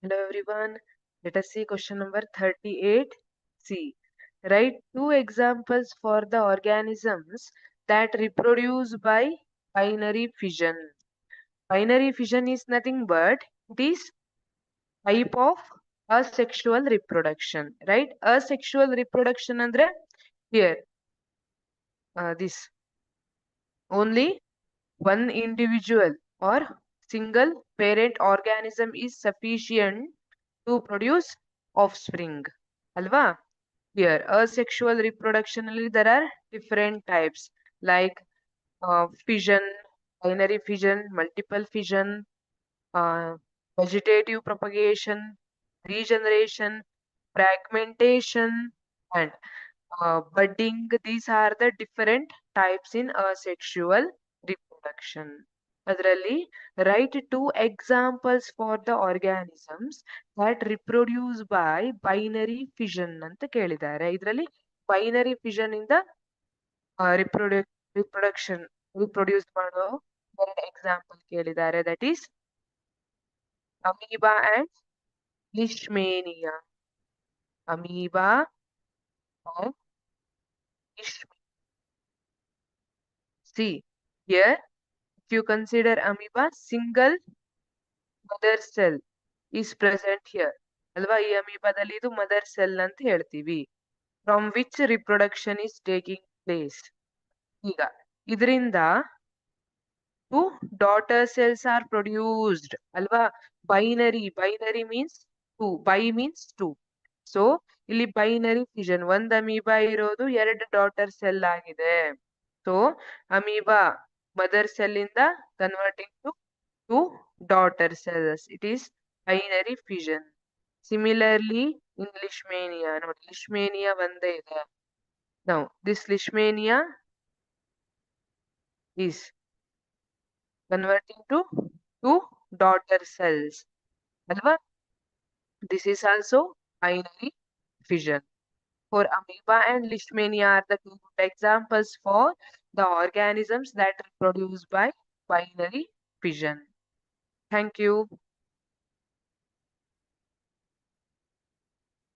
Hello everyone. Let us see question number 38C. Write two examples for the organisms that reproduce by binary fission. Binary fission is nothing but it is type of asexual reproduction, right? Asexual reproduction andre here this only one individual or single parent organism is sufficient to produce offspring. Alva? Here, asexual reproduction, there are different types like fission, binary fission, multiple fission, uh, vegetative propagation, regeneration, fragmentation, and budding. These are the different types in asexual reproduction. ಅದರಲ್ಲಿ write two examples for the organisms that reproduce by binary fission ಅಂತ ಕೇಳಿದ್ದಾರೆ. ಇದರಲ್ಲಿ binary fission ಇಂದ reproduction reproduce ಮಾಡೋ ಎರಡು example ಕೇಳಿದ್ದಾರೆ. That is amoeba and leishmania. Amoeba and leishmania. See, here if you consider amoeba, single mother cell is present here. ಅಲ್ವಾ ಈ ಅಮೀಬಾದಲ್ಲಿ ಇದು ಮದರ್ ಸೆಲ್ ಅಂತ ಹೇಳ್ತೀವಿ. From which reproduction is taking place. ಈಗ ಇದರಿಂದ two daughter cells are produced ಅಲ್ವಾ. Binary means two, bi means two. So ಇಲ್ಲಿ binary fission, ಒಂದ್ ಅಮೀಬಾ ಇರೋದು ಎರಡು ಡಾಟರ್ ಸೆಲ್ ಆಗಿದೆ. ಸೊ ಅಮೀಬಾ ಮದರ್ ಸೆಲ್ ಇಂದ converting to two daughter cells. It is binary fission. Similarly, in Leishmania, no, Leishmania ಒಂದೇ ಇದೆ. Now, this Leishmania is converting to two daughter cells. ಅಲ್ವಾ? This is also binary fission. For amoeba and Leishmania are the two good examples for the organisms that reproduce by binary fission. Thank you.